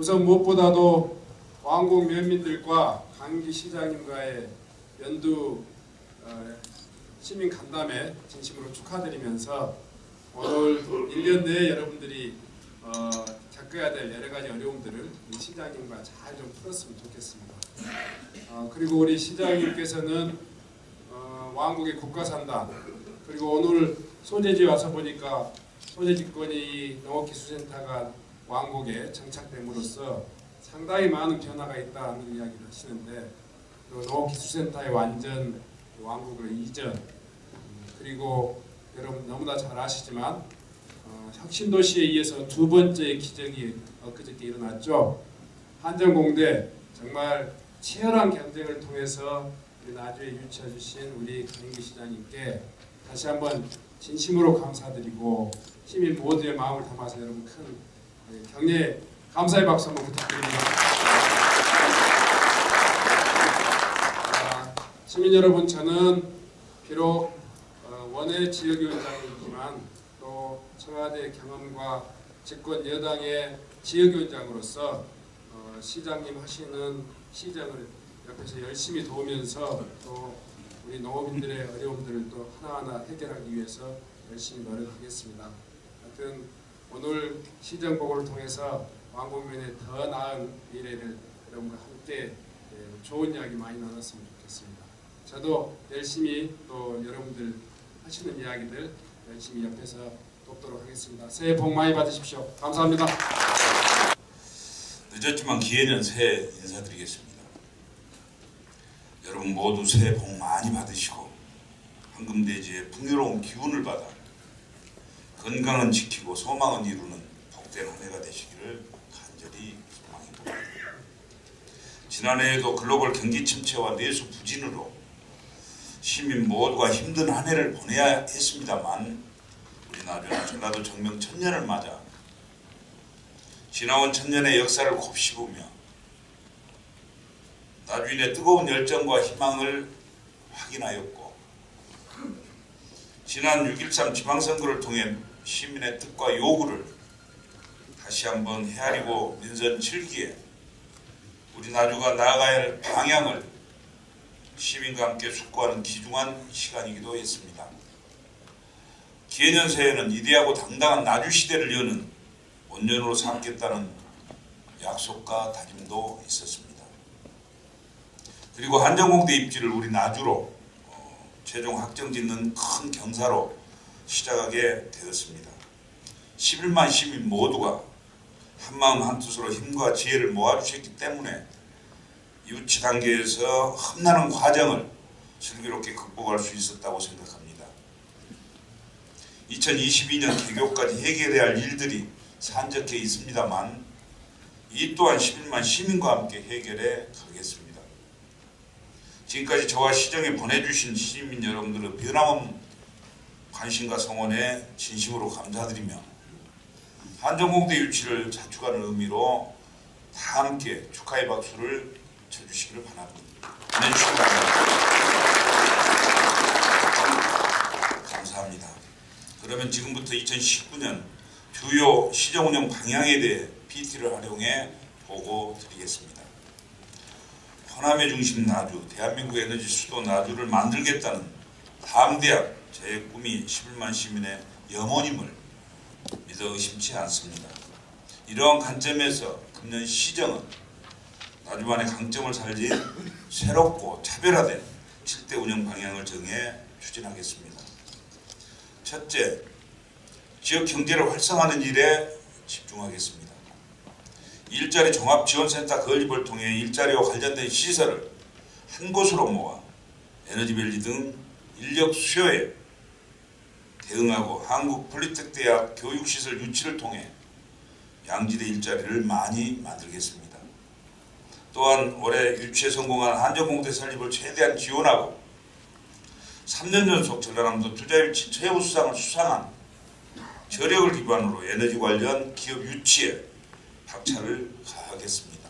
우선 무엇보다도 왕곡 면민들과 강기 시장님과의 연두 시민 간담회 진심으로 축하드리면서 오늘 1년 내에 여러분들이 겪어야 될 여러 가지 어려움들을 우리 시장님과 잘 좀 풀었으면 좋겠습니다. 그리고 우리 시장님께서는 왕곡의 국가산단 그리고 오늘 소재지에 와서 보니까 소재지권이 농업기술센터가 왕곡에 정착됨으로써 상당히 많은 변화가 있다는 이야기를 하시는데 또 농업기술센터의 완전 왕곡으로 이전 그리고 여러분 너무나 잘 아시지만 혁신도시에 이어서 두 번째 기적이 엊그저께 일어났죠. 한전공대 정말 치열한 경쟁을 통해서 우리 나주에 유치해 주신 우리 강기 시장님께 다시 한번 진심으로 감사드리고 시민 모두의 마음을 담아서 여러분 큰 격려의 감사의 박수 한번 부탁드립니다. 시민 여러분, 저는 비록 원외 지역위원장이지만 또 청와대 경험과 집권 여당의 지역위원장으로서 시장님 하시는 시정을 옆에서 열심히 도우면서 또 우리 농업인들의 어려움들을 또 하나하나 해결하기 위해서 열심히 노력하겠습니다. 하여튼 오늘 시정 보고를 통해서 왕곡면의 더 나은 미래를 여러분과 함께 좋은 이야기 많이 나눴으면 좋겠습니다. 저도 열심히 또 여러분들 하시는 이야기들 열심히 옆에서 돕도록 하겠습니다. 새해 복 많이 받으십시오. 감사합니다. 늦었지만 기회는 새해 인사드리겠습니다. 여러분 모두 새해 복 많이 받으시고 황금대지의 풍요로운 기운을 받아 건강은 지키고 소망은 이루는 복된 한 해가 되시기를 간절히 소망해봅니다. 지난해에도 글로벌 경기 침체와 내수 부진으로 시민 모두가 힘든 한 해를 보내야 했습니다만 우리 나주는 전라도 정명 1000년을 맞아 지나온 1000년의 역사를 곱씹으며 나주인의 뜨거운 열정과 희망을 확인하였고 지난 6.13 지방선거를 통해 시민의 뜻과 요구를 다시 한번 헤아리고 민선 7기에 우리 나주가 나아가야 할 방향을 시민과 함께 숙고하는 귀중한 시간이기도 했습니다. 기해년 새해에는 이대하고 당당한 나주 시대를 여는 원년으로 삼겠다는 약속과 다짐도 있었습니다. 그리고 한전공대 입지를 우리 나주로 최종 확정짓는 큰 경사로 시작하게 되었습니다. 11만 시민 모두가 한마음 한뜻으로 힘과 지혜를 모아주셨기 때문에 유치 단계에서 험난한 과정을 슬기롭게 극복할 수 있었다고 생각합니다. 2022년 개교까지 해결해야 할 일들이 산적해 있습니다만 이 또한 11만 시민과 함께 해결해 가겠습니다. 지금까지 저와 시정에 보내주신 시민 여러분들의 변함없는 관심과 성원에 진심으로 감사드리며 한전공대 유치를 자축하는 의미로 다 함께 축하의 박수를 쳐주시기를 바랍니다. 감사합니다. 그러면 지금부터 2019년 주요 시정운영 방향에 대해 PT를 활용해 보고 드리겠습니다. 호남의 중심 나주, 대한민국 에너지 수도 나주를 만들겠다는 담대한 제 꿈이 11만 시민의 염원임을 믿어 의심치 않습니다. 이러한 관점에서 금년 시정은 나주만의 강점을 살린 새롭고 차별화된 7대 운영 방향을 정해 추진하겠습니다. 첫째, 지역 경제를 활성화하는 일에 집중하겠습니다. 일자리 종합지원센터 건립을 통해 일자리와 관련된 시설을 한 곳으로 모아 에너지밸리 등 인력 수요에 대응하고 한국폴리텍대학 교육시설 유치를 통해 양지대 일자리를 많이 만들겠습니다. 또한 올해 유치에 성공한 한전공대 설립을 최대한 지원하고 3년 연속 전라남도 투자유치 최우수상을 수상한 저력을 기반으로 에너지 관련 기업 유치에 박차를 가하겠습니다.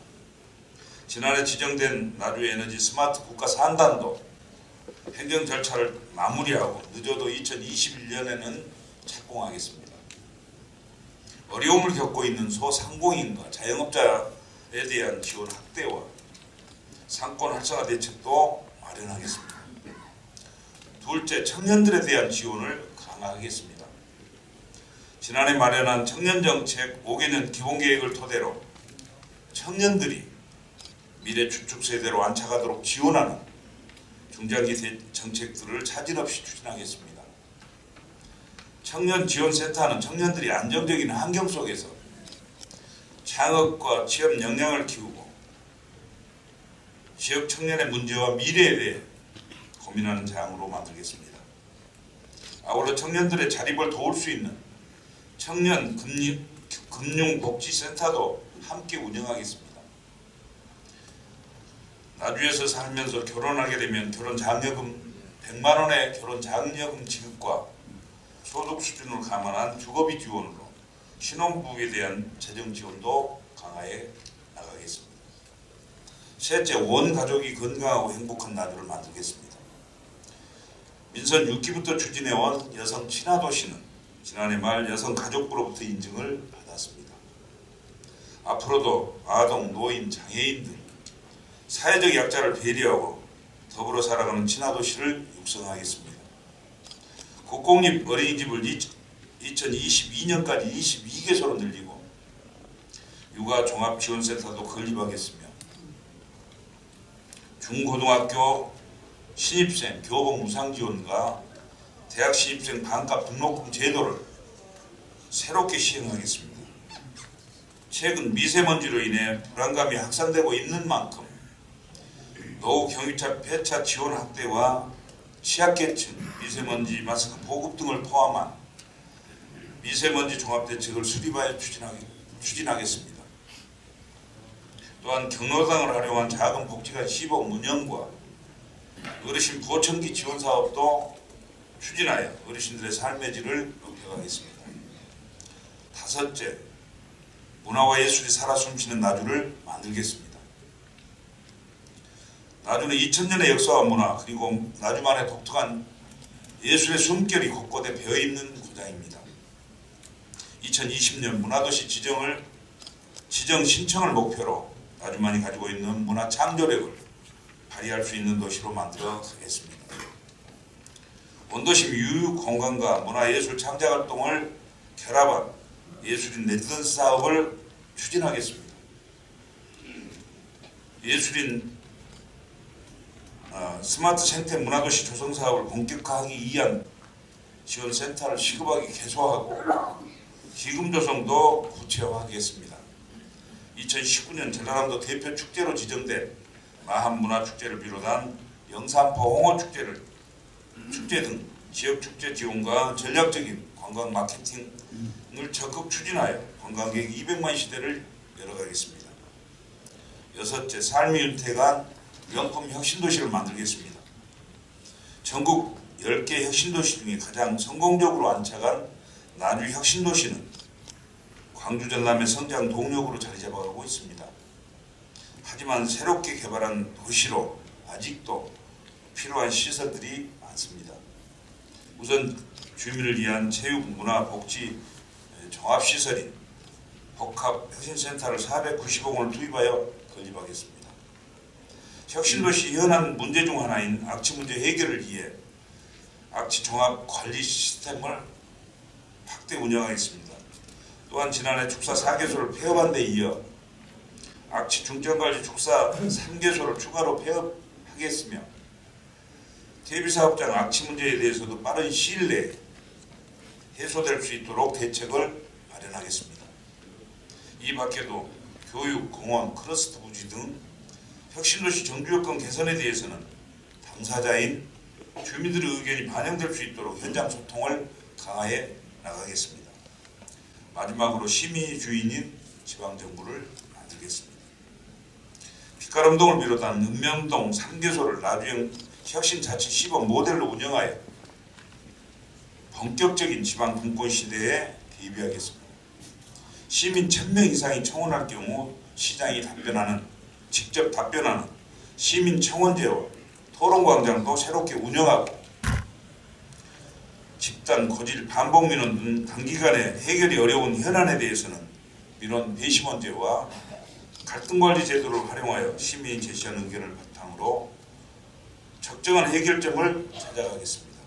지난해 지정된 나주 에너지 스마트 국가 산단도 행정 절차를 마무리하고 늦어도 2021년에는 착공하겠습니다. 어려움을 겪고 있는 소상공인과 자영업자 대한 지원 확대와 상권 활성화 대책도 마련하겠습니다. 둘째, 청년들에 대한 지원을 강화하겠습니다. 지난해 마련한 청년정책 5개년 기본계획을 토대로 청년들이 미래 주축 세대로 안착하도록 지원하는 중장기 정책들을 차질 없이 추진하겠습니다. 청년지원센터는 청년들이 안정적인 환경 속에서 창업과 취업 역량을 키우고 지역 청년의 문제와 미래에 대해 고민하는 장으로 만들겠습니다. 아울러 청년들의 자립을 도울 수 있는 청년 금융복지센터도 함께 운영하겠습니다. 나주에서 살면서 결혼하게 되면 결혼장려금 100만 원의 결혼장려금 지급과 소득 수준을 감안한 주거비 지원으로 신혼부부에 대한 재정 지원도 강화해 나가겠습니다. 셋째, 온 가족이 건강하고 행복한 나주를 만들겠습니다. 민선 6기부터 추진해온 여성 친화도시는 지난해 말 여성가족부로부터 인증을 받았습니다. 앞으로도 아동, 노인, 장애인 등 사회적 약자를 배려하고 더불어 살아가는 친화도시를 육성하겠습니다. 국공립 어린이집을 2022년까지 22개소로 늘리고 육아종합지원센터도 건립하겠으며 중고등학교 신입생 교복 무상지원과 대학 신입생 반값 등록금 제도를 새롭게 시행하겠습니다. 최근 미세먼지로 인해 불안감이 확산되고 있는 만큼 노후 경유차 폐차 지원 확대와 취약계층 미세먼지 마스크 보급 등을 포함한 미세먼지 종합대책을 수립하여 추진하겠습니다. 또한 경로당을 활용한 작은 복지관 시범 운영과 어르신 보청기 지원 사업도 추진하여 어르신들의 삶의 질을 높여가겠습니다. 다섯째, 문화와 예술이 살아 숨쉬는 나주를 만들겠습니다. 나주는 2000년의 역사와 문화 그리고 나주만의 독특한 예술의 숨결이 곳곳에 배어있는 고장입니다. 2020년 문화도시 지정 신청을 목표로 나주만이 가지고 있는 문화 창조력을 발휘할 수 있는 도시로 만들어 가겠습니다. 원도심 유휴 공간과 문화예술 창작 활동을 결합한 예술인 레지던스 사업을 추진하겠습니다. 예술인 스마트 생태 문화도시 조성 사업을 본격화하기 위한 지원센터를 시급하게 개소하고 기금 조성도 구체화하겠습니다. 2019년 전라남도 대표 축제로 지정된 마한문화축제를 비롯한 영산포 홍어축제 등 지역 축제 지원과 전략적인 관광 마케팅을 적극 추진하여 관광객 200만 시대를 열어가겠습니다. 여섯째, 삶이 윤택한 명품 혁신도시를 만들겠습니다. 전국 10개 혁신도시 중에 가장 성공적으로 안착한 나주 혁신도시는 광주 전남의 성장 동력으로 자리 잡아가고 있습니다. 하지만 새롭게 개발한 도시로 아직도 필요한 시설들이 많습니다. 우선 주민을 위한 체육, 문화, 복지 종합시설인 복합혁신센터를 490억 원을 투입하여 건립하겠습니다. 혁신도시 현안 문제 중 하나인 악취 문제 해결을 위해 악취 종합 관리 시스템을 확대 운영하겠습니다. 또한 지난해 축사 4개소를 폐업한 데 이어 악취 중점관리 축사 3개소를 추가로 폐업하겠으며 TV사업장 악취 문제에 대해서도 빠른 시일 내에 해소될 수 있도록 대책을 마련하겠습니다. 이 밖에도 교육, 공원, 클러스터 부지 등 혁신도시 정주여건 개선에 대해서는 당사자인 주민들의 의견이 반영될 수 있도록 현장 소통을 강화해 나가겠습니다. 마지막으로 시민이 주인인 지방정부를 만들겠습니다. 빛가람동을 비롯한 읍면동 3개소를 나주형 혁신자치 시범 모델로 운영하여 본격적인 지방 분권 시대에 대비하겠습니다. 시민 1000명 이상이 청원할 경우 시장이 직접 답변하는 시민 청원제와 토론광장도 새롭게 운영하고 집단, 고질, 반복 민원 등 단기간에 해결이 어려운 현안에 대해서는 민원 배심원제와 갈등관리 제도를 활용하여 시민이 제시한 의견을 바탕으로 적정한 해결점을 찾아가겠습니다.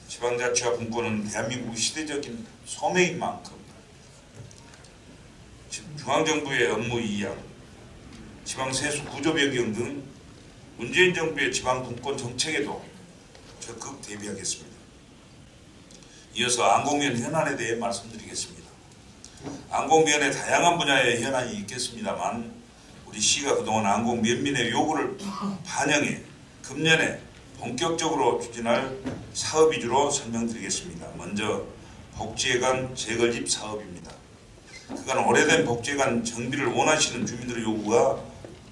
지방자치와 분권은 대한민국 시대적인 소명인 만큼 중앙정부의 업무 이양, 지방세수 구조 변경 등 문재인 정부의 지방 분권 정책에도 적극 대비하겠습니다. 이어서 안공면 현안에 대해 말씀드리겠습니다. 안공면의 다양한 분야의 현안이 있겠습니다만 우리 시가 그동안 안공면민의 요구를 반영해 금년에 본격적으로 추진할 사업 위주로 설명드리겠습니다. 먼저 복지회관 재건립 사업입니다. 그간 오래된 복지회관 정비를 원하시는 주민들의 요구가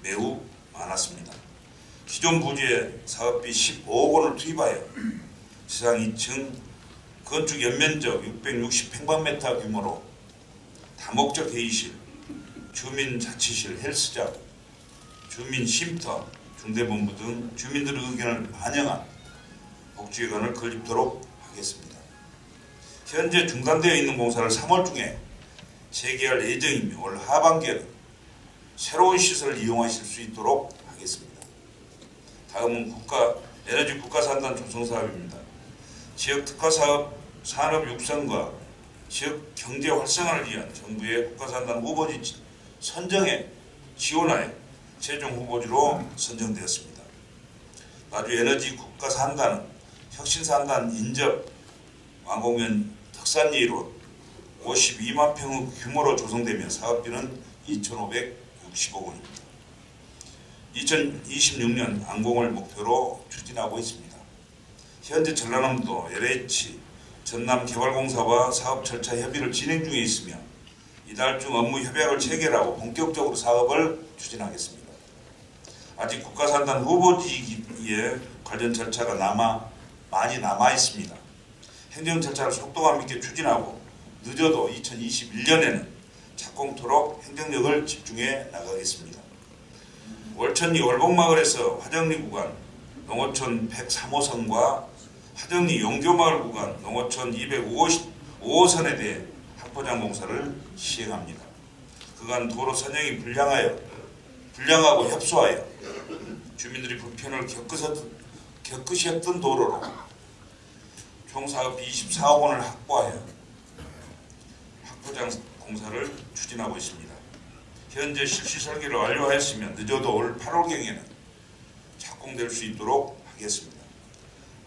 매우 많았습니다. 기존 부지에 사업비 15억 원을 투입하여 지상 2층 건축 연면적 660평방미터 규모로 다목적 회의실, 주민자치실, 헬스장, 주민쉼터, 중대본부 등 주민들의 의견을 반영한 복지회관을 건립토록 하겠습니다. 현재 중단되어 있는 공사를 3월 중에 재개할 예정이며 올 하반기에는 새로운 시설을 이용하실 수 있도록 하겠습니다. 다음은 에너지 국가산단 조성 사업입니다. 지역 특화사업 산업 육성과 지역 경제 활성화를 위한 정부의 국가산단 후보지 선정에 지원하여 최종 후보지로 선정되었습니다. 나주 에너지 국가산단은 혁신산단 인접 완공면 특산 예로 52만 평의 규모로 조성되며 사업비는 2,560억 원입니다. 2026년 완공을 목표로 추진하고 있습니다. 현재 전라남도 LH 전남개발공사와 사업 절차 협의를 진행 중에 있으며 이달 중 업무 협약을 체결하고 본격적으로 사업을 추진하겠습니다. 아직 국가산단 후보지기에 관련 절차가 많이 남아 있습니다. 행정 절차를 속도감 있게 추진하고 늦어도 2021년에는 착공토록 행정력을 집중해 나가겠습니다. 월천리 월봉마을에서 화정리 구간 농어촌 103호선과 화정리 용교마을 구간 농어촌 205호선에 대해 학포장 공사를 시행합니다. 그간 도로 선형이 불량하고 협소하여 주민들이 불편을 겪으셨던 도로로 총 사업비 24억 원을 확보하여 학포장 공사를 추진하고 있습니다. 현재 실시 설계를 완료하였으며 늦어도 올 8월경에는 착공될 수 있도록 하겠습니다.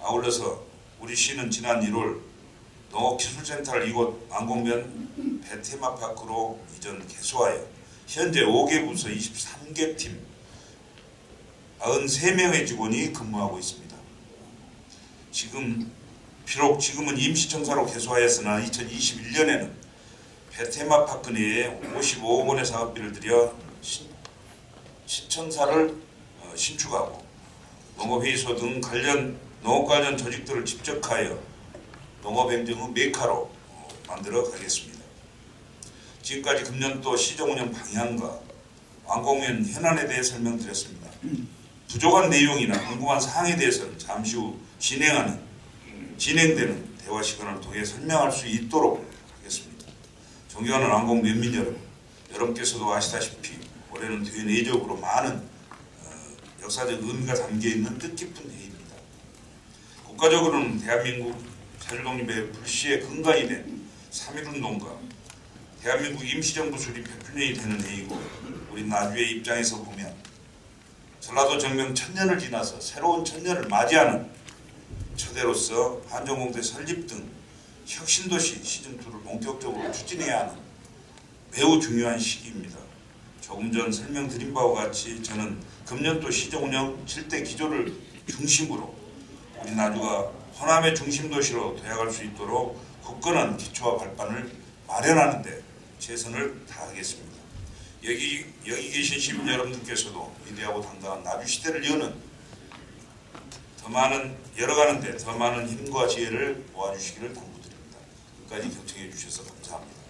아울러서 우리 시는 지난 1월 농업기술센터를 이곳 안공면 배테마파크로 이전 개소하여 현재 5개 부서 23개 팀 93명의 직원이 근무하고 있습니다. 비록 지금은 임시청사로 개소하였으나 2021년에는 배테마파크 내에 55억 원의 사업비를 들여 신청사를 신축하고 농업회의소 등 농업 관련 조직들을 집적하여 농업행정의 메카로 만들어 가겠습니다. 지금까지 금년도 시정운영 방향과 완공면 현안에 대해 설명드렸습니다. 부족한 내용이나 궁금한 사항에 대해서는 잠시 후 진행되는 대화 시간을 통해 설명할 수 있도록 하겠습니다. 존경하는 완공면민 여러분께서도 아시다시피 올해는 대내적으로 많은 역사적 의미가 담겨있는 뜻깊은 해입니다. 국가적으로는 대한민국 사회독립의 불시의 근간이 된 3.1운동과 대한민국 임시정부 수립 100주년이 되는 해이고 우리 나주의 입장에서 보면 전라도 정명 1000년을 지나서 새로운 1000년을 맞이하는 처대로서 한정공대 설립 등 혁신도시 시즌2를 본격적으로 추진해야 하는 매우 중요한 시기입니다. 조금 전 설명드린 바와 같이 저는 금년도 시정운영 7대 기조를 중심으로 우리 나주가 호남의 중심도시로 도약할 수 있도록 굳건한 기초와 발판을 마련하는 데 최선을 다하겠습니다. 여기 계신 시민 여러분들께서도 위대하고 당당한 나주 시대를 열어가는 데 더 많은 힘과 지혜를 모아주시기를 당부드립니다. 끝까지 경청해 주셔서 감사합니다.